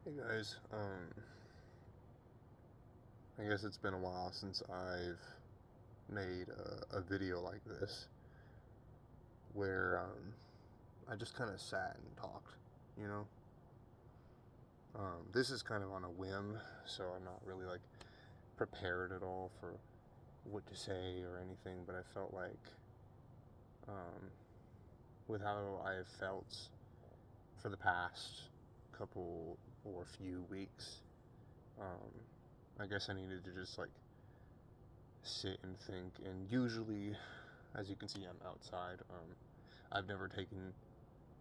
Hey guys, I guess it's been a while since I've made a video like this where I just kind of sat and talked, you know? This is kind of on a whim, so I'm not really like prepared at all for what to say or anything, but I felt like um, with how I have felt for the past couple or few weeks, um, I guess I needed to just like sit and think. And usually, as you can see, I'm outside. I've never taken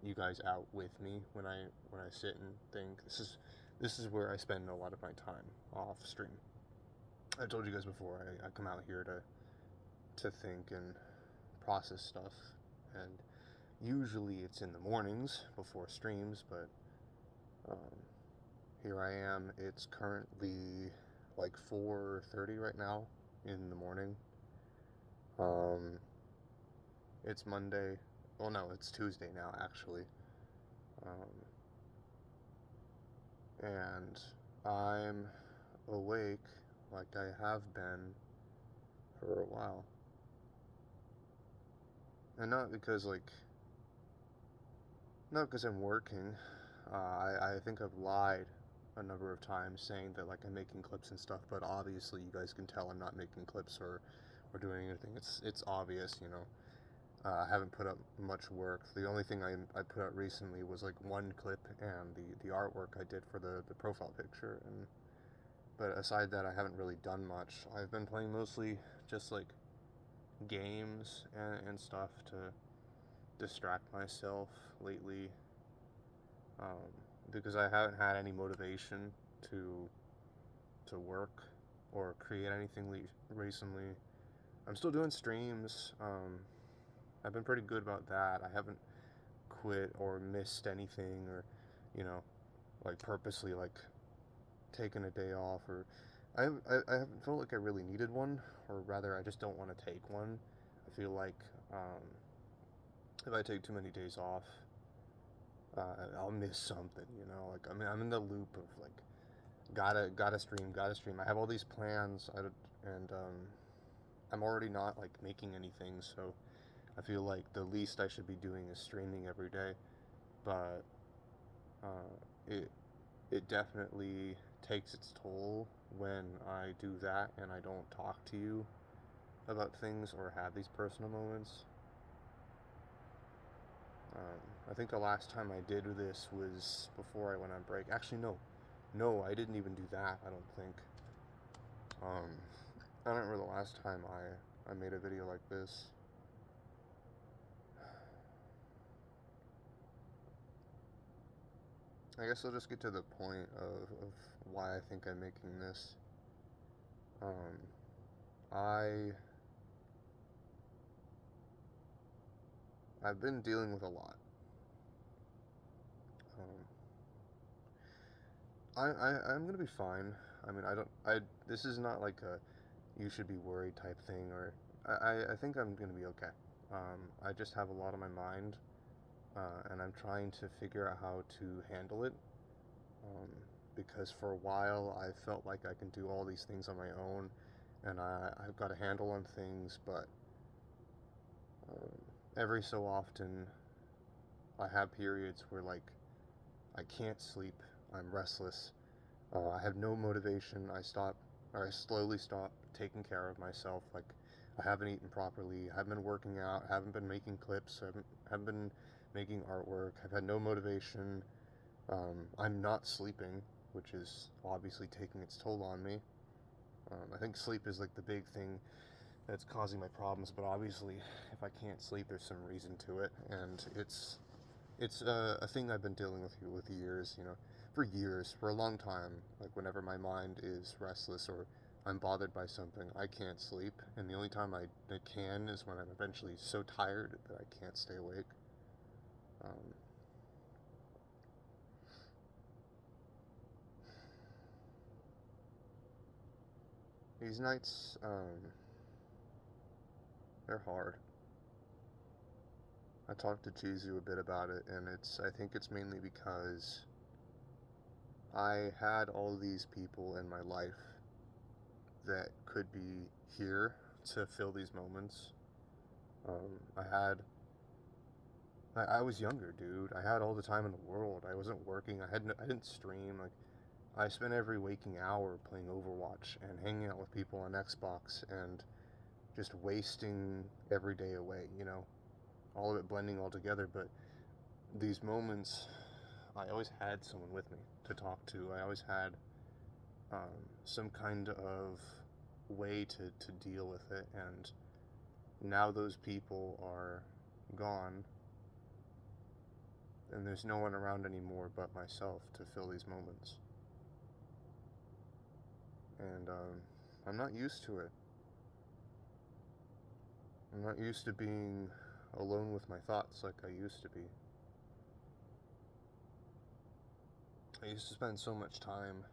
you guys out with me when I sit and think. This is where I spend a lot of my time off stream. I told you guys before, I come out here to think and process stuff, and usually it's in the mornings before streams. But um, here I am. It's currently like 4:30 right now in the morning. Um, it's Monday. Well, no, it's Tuesday now, actually. Um, and I'm awake like I have been for a while. And not because I'm working. I think I've lied a number of times saying that like I'm making clips and stuff, but obviously you guys can tell I'm not making clips or doing anything. It's obvious, you know. I haven't put up much work. The only thing I put out recently was like one clip and the artwork I did for the profile picture. And but aside that, I haven't really done much. I've been playing mostly just like games and stuff to distract myself lately, because I haven't had any motivation to to work or create anything recently. I'm still doing streams. I've been pretty good about that. I haven't quit or missed anything or, you know, like purposely like taken a day off or I haven't felt like I really needed one, or rather I just don't want to take one. I feel like if I take too many days off, I'll miss something, you know. Like I'm in the loop of like gotta stream. I have all these plans, and I'm already not like making anything, so I feel like the least I should be doing is streaming every day. But uh, it it definitely takes its toll when I do that and I don't talk to you about things or have these personal moments. I think the last time I did this was before I went on break. Actually, no, I didn't even do that. I don't think. Um, I don't remember the last time I made a video like this. I guess I'll just get to the point of why I think I'm making this. Um, I I've been dealing with a lot. Um, I'm gonna be fine. I mean, I don't. I This is not like a you should be worried type thing, or I think I'm gonna be okay. I just have a lot on my mind, and I'm trying to figure out how to handle it. Because for a while I felt like I can do all these things on my own, and I've got a handle on things, but um, every so often I have periods where like I can't sleep, I'm restless, I have no motivation. I slowly stop taking care of myself. Like, I haven't eaten properly, I haven't been working out, I haven't been making clips, haven't been making artwork, I've had no motivation. I'm not sleeping, which is obviously taking its toll on me. I think sleep is like the big thing that's causing my problems, but obviously, if I can't sleep, there's some reason to it, and it's a thing I've been dealing with years, you know, for years, for a long time. Like whenever my mind is restless or I'm bothered by something, I can't sleep, and the only time I can is when I'm eventually so tired that I can't stay awake. Um, these nights, they're hard. I talked to Chizu a bit about it, and I think it's mainly because I had all these people in my life that could be here to fill these moments. I had I was younger, dude. I had all the time in the world. I wasn't working. I didn't stream. Like I spent every waking hour playing Overwatch and hanging out with people on Xbox and just wasting every day away, you know. All of it blending all together, but these moments I always had someone with me to talk to. I always had some kind of way to deal with it, and now those people are gone and there's no one around anymore but myself to fill these moments. And I'm not used to it. I'm not used to being alone with my thoughts like I used to be. I used to spend so much time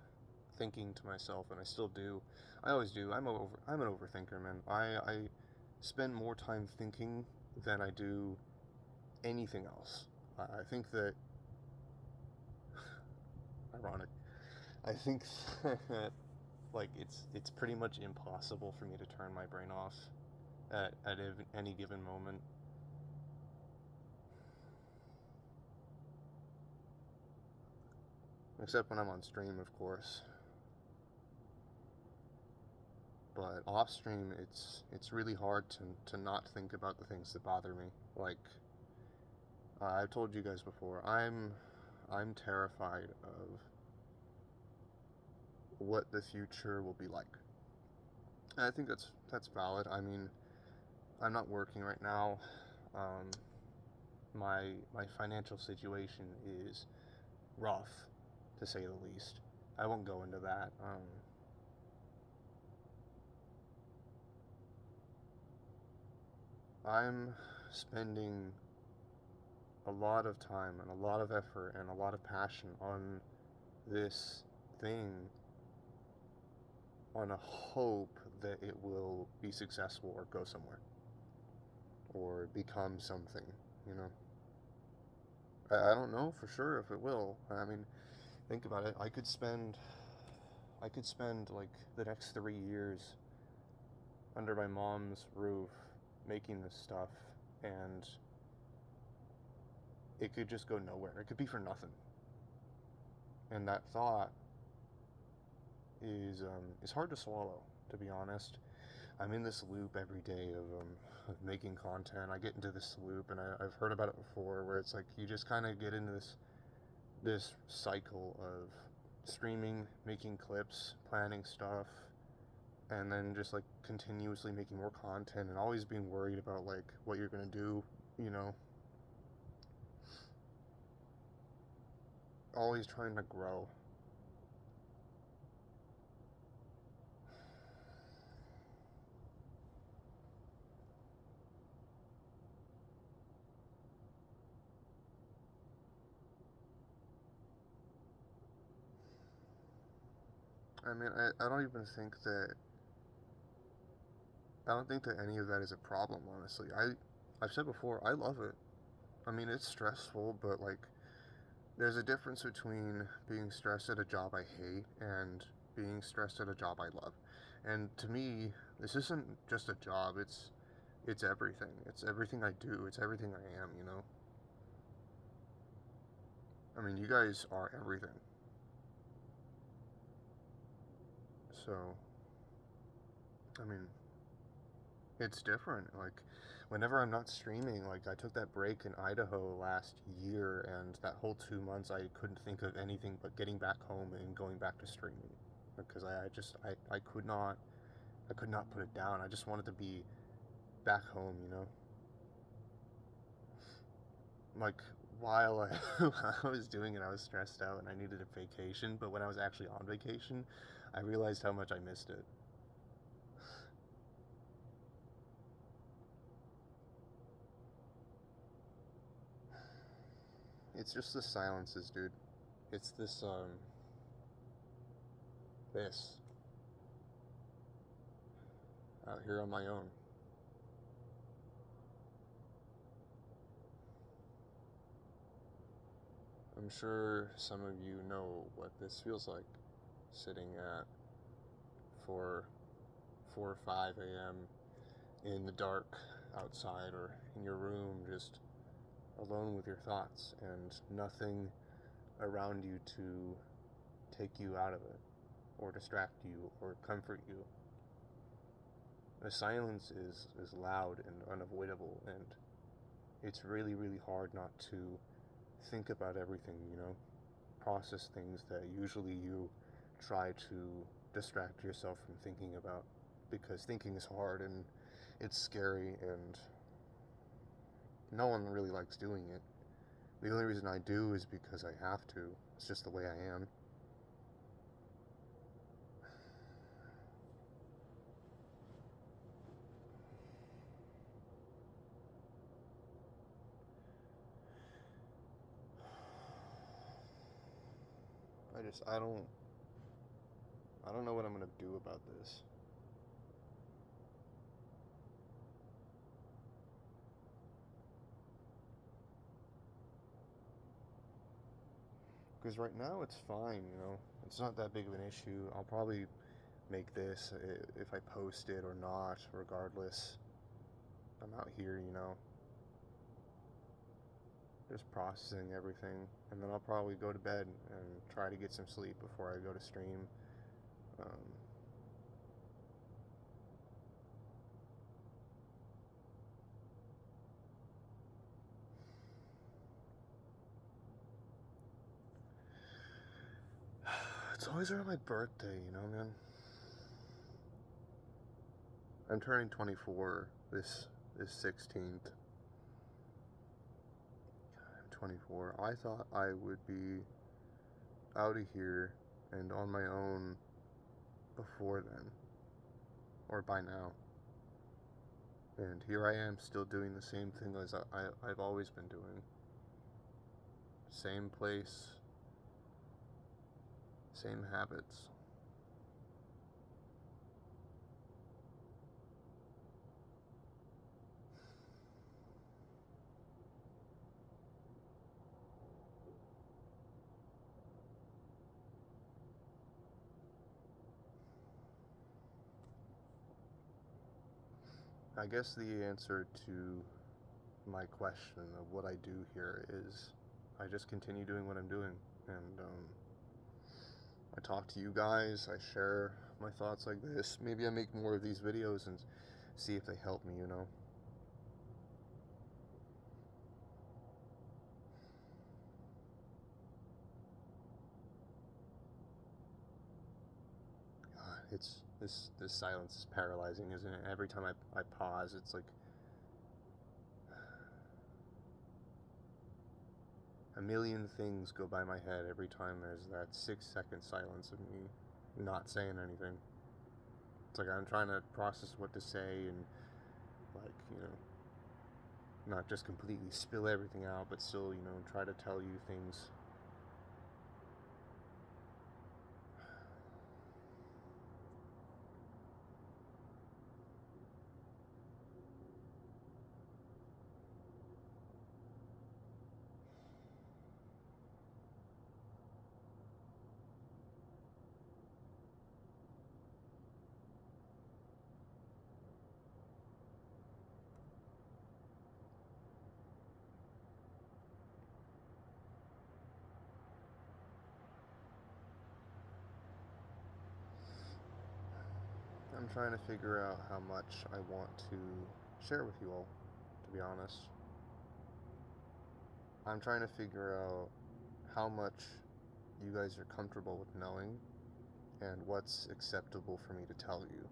thinking to myself, and I still do. I always do. I'm an overthinker, man. I spend more time thinking than I do anything else. I think that ironic. I think that like it's pretty much impossible for me to turn my brain off at any given moment. Except when I'm on stream, of course. But off stream, it's really hard to not think about the things that bother me. Like I've told you guys before, I'm terrified of what the future will be like. And I think that's valid. I mean, I'm not working right now. Um, my financial situation is rough, to say the least. I won't go into that. I'm spending a lot of time and a lot of effort and a lot of passion on this thing on a hope that it will be successful or go somewhere or become something, you know. I don't know for sure if it will. I mean, think about it. I could spend like the next 3 years under my mom's roof making this stuff, and it could just go nowhere. It could be for nothing. And that thought is hard to swallow, to be honest. I'm in this loop every day of making content. I get into this loop, and I've heard about it before, where it's like you just kind of get into this cycle of streaming, making clips, planning stuff, and then just like continuously making more content and always being worried about like what you're gonna do, you know, always trying to grow. I mean, I don't even think that I don't think that any of that is a problem, honestly. I've said before, I love it. I mean, it's stressful, but like there's a difference between being stressed at a job I hate and being stressed at a job I love. And to me, this isn't just a job, it's everything. It's everything I do. It's everything I am, you know. I mean, you guys are everything. So, I mean, it's different. Like, whenever I'm not streaming, like, I took that break in Idaho last year, and that whole 2 months I couldn't think of anything but getting back home and going back to streaming. Because I I could not put it down. I just wanted to be back home, you know? Like, while while I was doing it, I was stressed out and I needed a vacation, but when I was actually on vacation, I realized how much I missed it. It's just the silences, dude. It's this out here on my own. I I'm sure some of you know what this feels like, sitting at 4 or 5 a.m. in the dark outside or in your room, just alone with your thoughts and nothing around you to take you out of it or distract you or comfort you. The silence is loud and unavoidable, and it's really, really hard not to think about everything, process things that usually you try to distract yourself from thinking about, because thinking is hard and it's scary and no one really likes doing it. The only reason I do is because I have to. It's just the way I am. I don't know what I'm gonna do about this. Because right now it's fine, It's not that big of an issue. I'll probably make this if I post it or not, regardless. I'm out here, just processing everything. And then I'll probably go to bed and try to get some sleep before I go to stream. It's always around my birthday, man. I'm turning 24 this 16th. I'm 24. I thought I would be out of here and on my own before then, or by now. And here I am still doing the same thing as I've always been doing. Same place, same habits. I guess the answer to my question of what I do here is I just continue doing what I'm doing, and I talk to you guys, I share my thoughts like this. Maybe I make more of these videos and see if they help me, It's this silence is paralyzing, isn't it? Every time I pause, it's like a million things go by my head every time there's that 6-second silence of me not saying anything. It's like I'm trying to process what to say and, like, not just completely spill everything out, but still, try to tell you things. I'm trying to figure out how much I want to share with you all, to be honest. I'm trying to figure out how much you guys are comfortable with knowing and what's acceptable for me to tell you.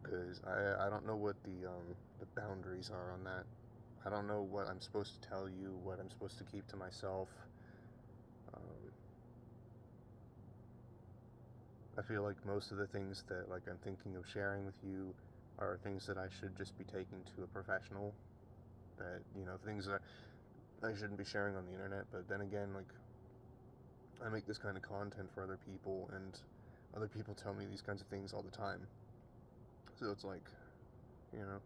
Because I don't know what the boundaries are on that. I don't know what I'm supposed to tell you, what I'm supposed to keep to myself. I feel like most of the things that I'm thinking of sharing with you are things that I should just be taking to a professional. That, things that I shouldn't be sharing on the internet. But then again, I make this kind of content for other people, and other people tell me these kinds of things all the time. So it's like, you know,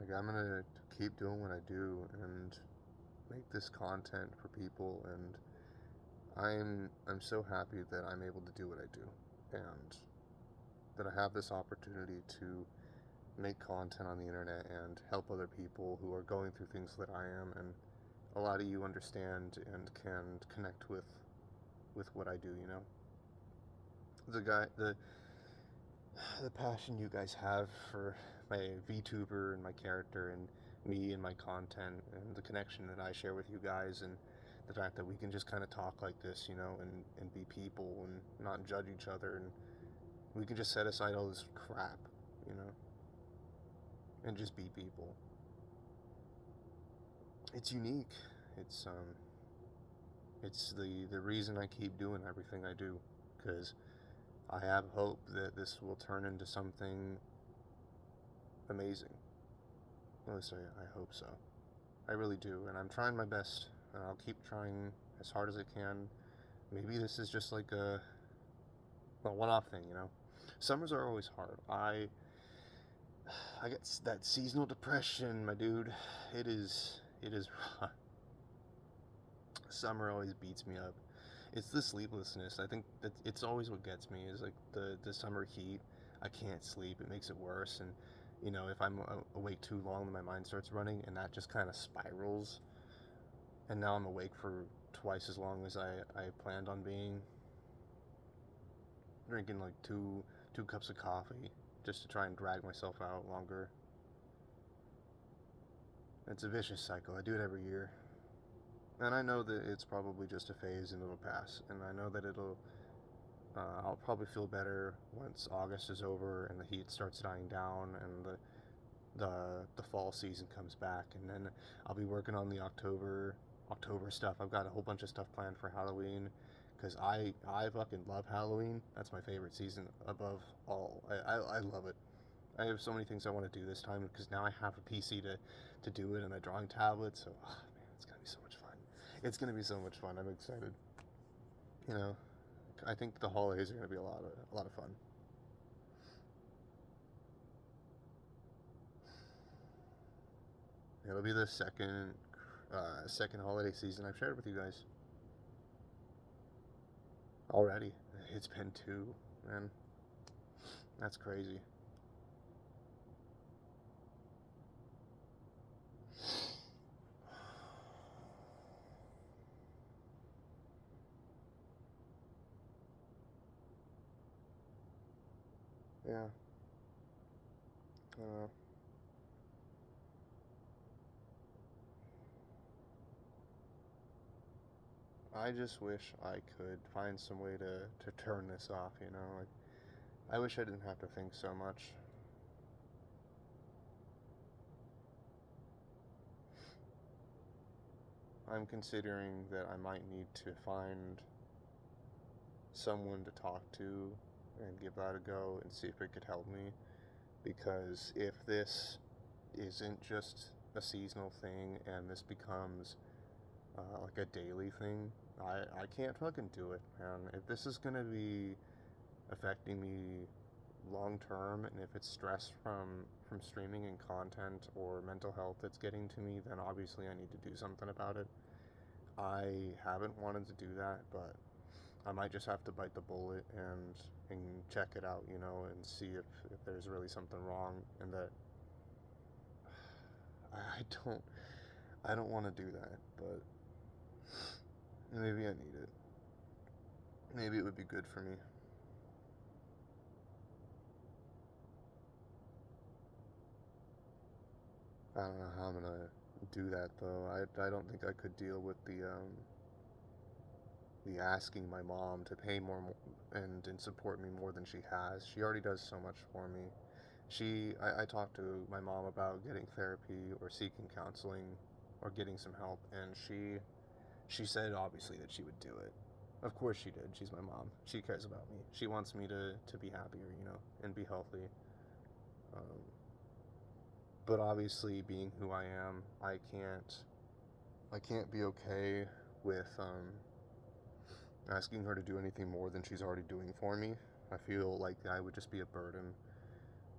Like, I'm gonna keep doing what I do and make this content for people, and I'm so happy that I'm able to do what I do, and that I have this opportunity to make content on the internet and help other people who are going through things that I am, and a lot of you understand and can connect with what I do, you know. The passion you guys have for my VTuber and my character and me and my content and the connection that I share with you guys, and the fact that we can just kind of talk like this, you know, and be people and not judge each other, and we can just set aside all this crap, you know, and just be people. It's unique. It's the reason I keep doing everything I do, because I have hope that this will turn into something amazing. At least I hope so. I really do, and I'm trying my best, and I'll keep trying as hard as I can. Maybe this is just like a one-off thing, you know. Summers are always hard. I get that seasonal depression, my dude. It is rough. Summer always beats me up. It's the sleeplessness. I think that it's always what gets me is like the summer heat. I can't sleep. It makes it worse, and you know, if I'm awake too long, then my mind starts running, and that just kind of spirals. And now I'm awake for twice as long as I planned on being, drinking like two cups of coffee just to try and drag myself out longer. It's a vicious cycle. I do it every year. And I know that it's probably just a phase and it'll pass. And I know that I'll probably feel better once August is over and the heat starts dying down and the fall season comes back. And then I'll be working on the October stuff. I've got a whole bunch of stuff planned for Halloween, because I fucking love Halloween. That's my favorite season above all. I love it. I have so many things I want to do this time because now I have a PC to do it and a drawing tablet. So, oh, man, it's gonna be so much fun. It's gonna be so much fun. I'm excited. You know, I think the holidays are gonna be a lot of fun. It'll be the second holiday season I've shared with you guys already. It's been two, man. That's crazy. Yeah. Uh, I just wish I could find some way to turn this off, you know? Like, I wish I didn't have to think so much. I'm considering that I might need to find someone to talk to and give that a go and see if it could help me. Because if this isn't just a seasonal thing and this becomes like a daily thing, I can't fucking do it, man. If this is gonna be affecting me long term, and if it's stress from streaming and content or mental health that's getting to me, then obviously I need to do something about it. I haven't wanted to do that, but I might just have to bite the bullet and check it out, you know, and see if there's really something wrong, and that I don't want to do that, but maybe I need it. Maybe it would be good for me. I don't know how I'm gonna do that though. I don't think I could deal with the asking my mom to pay more and support me more than she has. She already does so much for me. I talked to my mom about getting therapy or seeking counseling or getting some help, and she said obviously that she would do it. Of course she did. She's my mom. She cares about me. She wants me to be happier, you know, and be healthy. Um, but obviously, being who I can't be okay with asking her to do anything more than she's already doing for me. I feel like I would just be a burden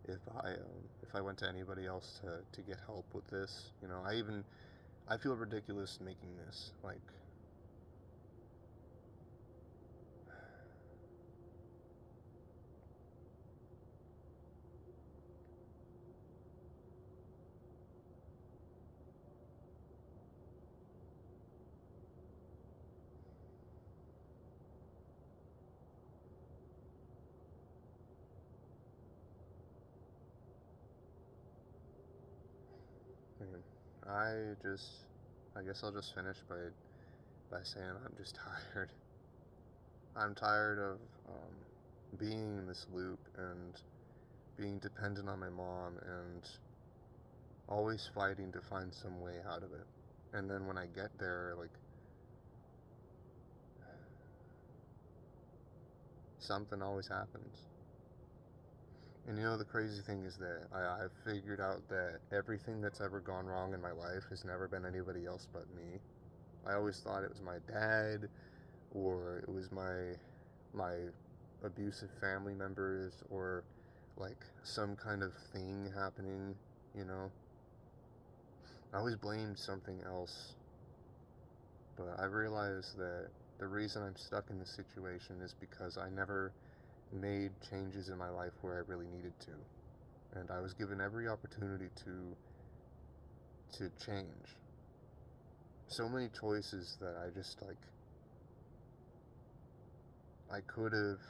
if I went to anybody else to get help with this. You know, I feel ridiculous making this. Like, man, I guess I'll just finish by saying I'm just tired. I'm tired of being in this loop and being dependent on my mom and always fighting to find some way out of it. And then when I get there, like, something always happens. And you know, the crazy thing is that I've figured out that everything that's ever gone wrong in my life has never been anybody else but me. I always thought it was my dad, or it was my abusive family members, or like some kind of thing happening, you know. I always blamed something else, but I realized that the reason I'm stuck in this situation is because I never made changes in my life where I really needed to. And I was given every opportunity to change. So many choices that I just like I could have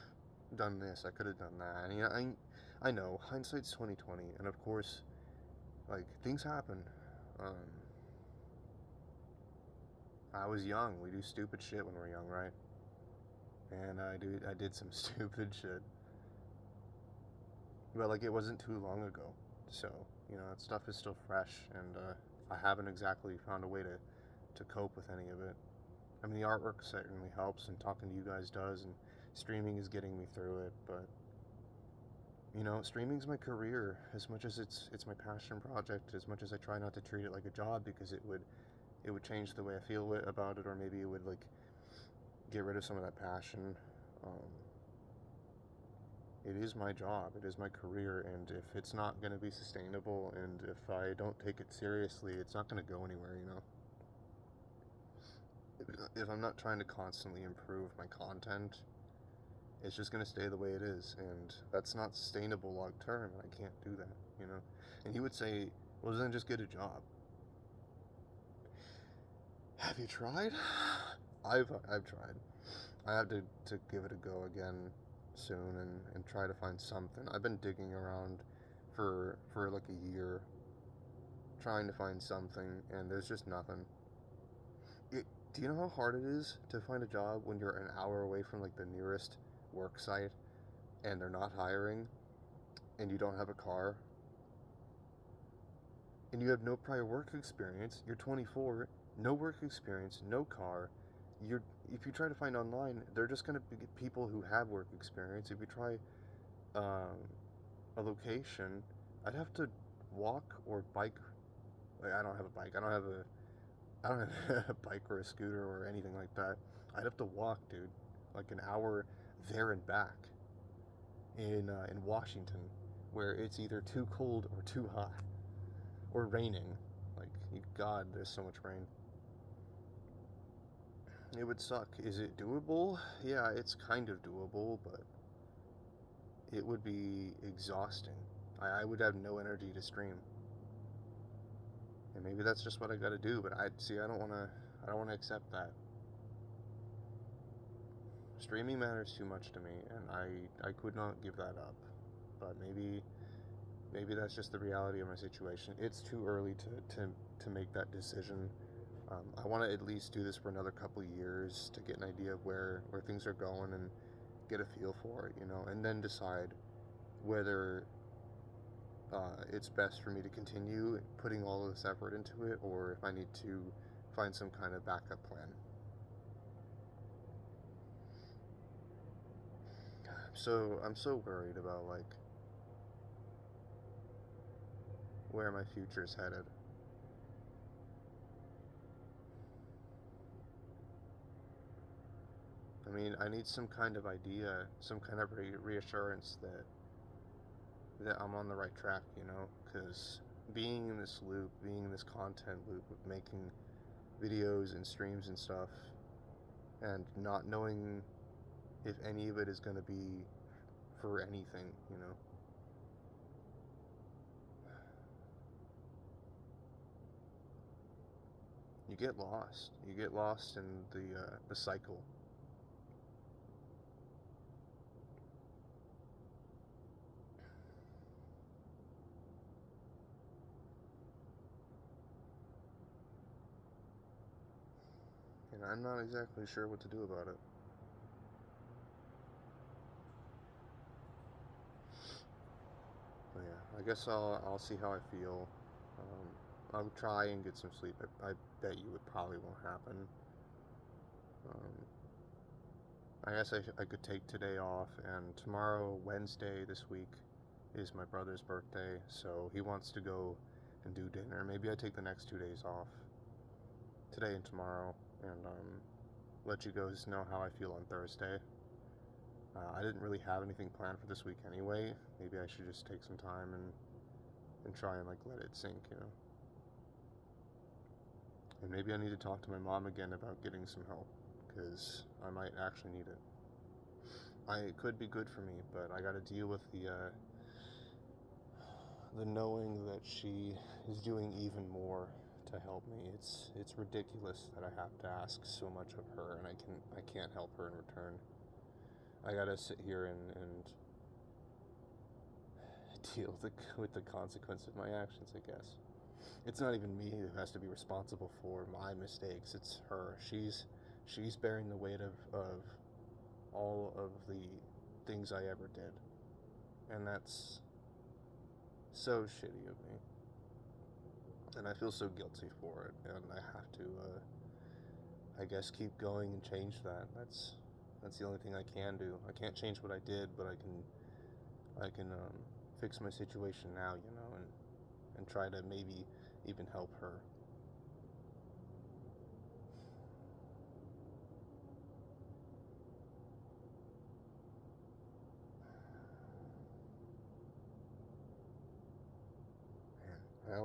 done this, I could have done that. And I know hindsight's 2020, and of course, like, things happen. Um, I was young. We do stupid shit when we're young, right? And I did some stupid shit. But like, it wasn't too long ago, so you know that stuff is still fresh, and I haven't exactly found a way to cope with any of it. I mean, the artwork certainly helps, and talking to you guys does, and streaming is getting me through it. But you know, streaming's my career as much as it's my passion project. As much as I try not to treat it like a job, because it would change the way I feel about it, or maybe it would like get rid of some of that passion. Um, it is my job, it is my career, and if it's not going to be sustainable, and if I don't take it seriously, it's not going to go anywhere, you know? If I'm not trying to constantly improve my content, it's just going to stay the way it is, and that's not sustainable long term, and I can't do that, you know? And he would say, well, then just get a job. Have you tried? I've tried. I have to give it a go again soon, and try to find something. I've been digging around for like a year trying to find something, and there's just nothing. Do you know how hard it is to find a job when you're an hour away from like the nearest work site, and they're not hiring, and you don't have a car, and you have no prior work experience? You're 24, no work experience, no car. You're If you try to find online, they're just gonna be people who have work experience. If you try um, a location, I'd have to walk or bike. Like, I don't have a bike. I don't have a bike or a scooter or anything like that. I'd have to walk, dude, like an hour there and back in Washington, where it's either too cold or too hot or raining. Like, God, there's so much rain. It would suck. Is it doable? Yeah, it's kind of doable, but it would be exhausting. I would have no energy to stream, and maybe that's just what I got to do. But I don't want to accept that. Streaming matters too much to me, and I could not give that up. But maybe that's just the reality of my situation. It's too early to make that decision. I want to at least do this for another couple years to get an idea of where things are going, and get a feel for it, you know, and then decide whether it's best for me to continue putting all of this effort into it, or if I need to find some kind of backup plan. So I'm so worried about like where my future's headed. I mean, I need some kind of idea, some kind of reassurance that that I'm on the right track, you know, because being in this loop, being in this content loop of making videos and streams and stuff, and not knowing if any of it is going to be for anything, you know. You get lost. You get lost in the cycle. And I'm not exactly sure what to do about it. But yeah, I guess I'll see how I feel. I'll try and get some sleep. I bet you it probably won't happen. Um, I guess I could take today off, and tomorrow, Wednesday this week, is my brother's birthday, so he wants to go and do dinner. Maybe I take the next 2 days off, today and tomorrow, and let you guys know how I feel on Thursday. I didn't really have anything planned for this week anyway. Maybe I should just take some time and try and like let it sink, you know. And maybe I need to talk to my mom again about getting some help, because I might actually need it. It could be good for me, but I got to deal with the knowing that she is doing even more to help me. It's ridiculous that I have to ask so much of her, and I can't help her in return. I gotta sit here and deal with the consequence of my actions, I guess. It's not even me who has to be responsible for my mistakes. It's her. She's bearing the weight of all of the things I ever did. And that's so shitty of me. And I feel so guilty for it. And I have to, I guess, keep going and change that. That's the only thing I can do. I can't change what I did, but I can fix my situation now, you know, and try to maybe even help her. Man,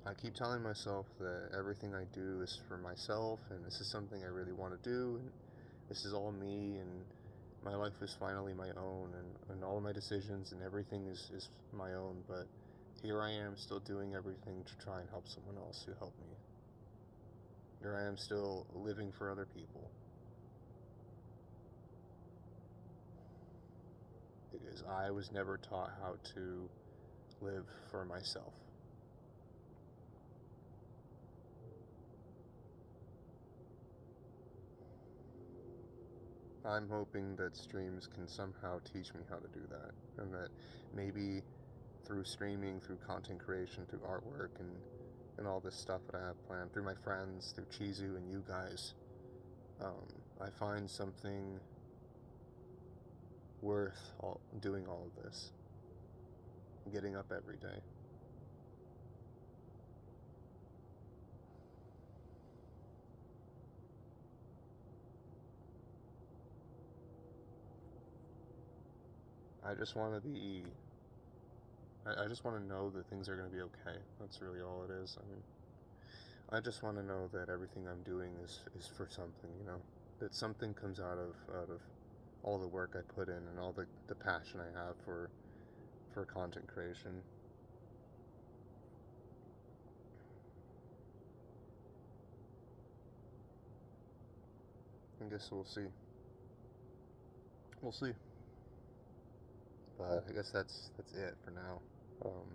I keep telling myself that everything I do is for myself, and this is something I really want to do, and this is all me, and my life is finally my own, and all my decisions and everything is my own, but here I am still doing everything to try and help someone else who helped me. Here I am still living for other people. Because I was never taught how to live for myself. I'm hoping that streams can somehow teach me how to do that, and that maybe through streaming, through content creation, through artwork, and all this stuff that I have planned, through my friends, through Chizu and you guys, I find something worth doing all of this, getting up every day. I just want to be. I just want to know that things are going to be okay. That's really all it is. I mean, I just want to know that everything I'm doing is for something, you know, that something comes out of all the work I put in and all the passion I have for content creation. I guess we'll see. We'll see. But I guess that's it for now. Um,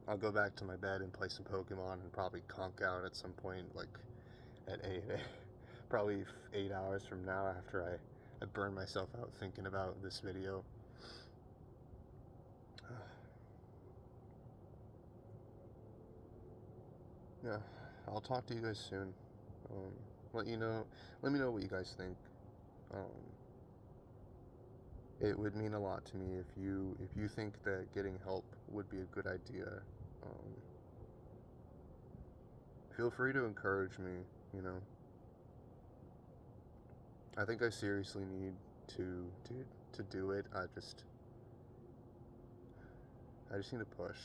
I'll go back to my bed and play some Pokemon and probably conk out at some point, like at 8, probably 8 hours from now after I burn myself out thinking about this video. Yeah, I'll talk to you guys soon. Um, let you know. Let me know what you guys think. Um, it would mean a lot to me if you think that getting help would be a good idea. Um, feel free to encourage me. You know, I think I seriously need to to do it. I just I just need to push.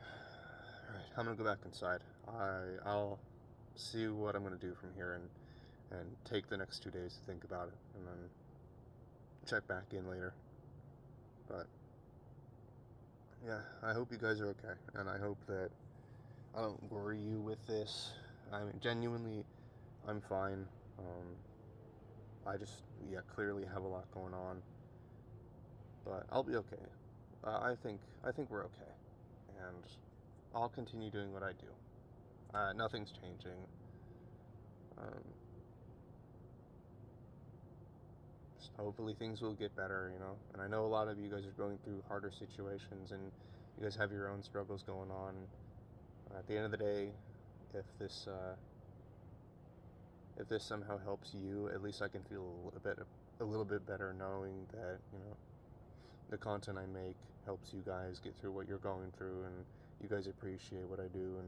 Alright, I'm gonna go back inside. I'll see what I'm gonna do from here and take the next 2 days to think about it and then check back in later. But yeah, I hope you guys are okay, and I hope that I don't worry you with this. I mean, genuinely, I'm fine. I just, yeah, clearly have a lot going on, but I'll be okay. I think we're okay, and I'll continue doing what I do. Nothing's changing. Um, just hopefully things will get better, you know. And I know a lot of you guys are going through harder situations, and you guys have your own struggles going on. At the end of the day, if this if this somehow helps you, at least I can feel a little bit better knowing that, you know, the content I make helps you guys get through what you're going through, and you guys appreciate what I do,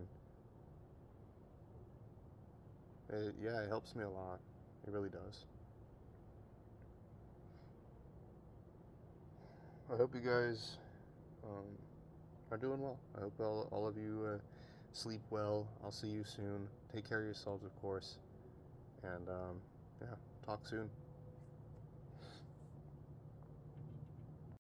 and yeah, it helps me a lot. It really does. I hope you guys um, are doing well. I hope all of you sleep well. I'll see you soon. Take care of yourselves, of course, and yeah, talk soon.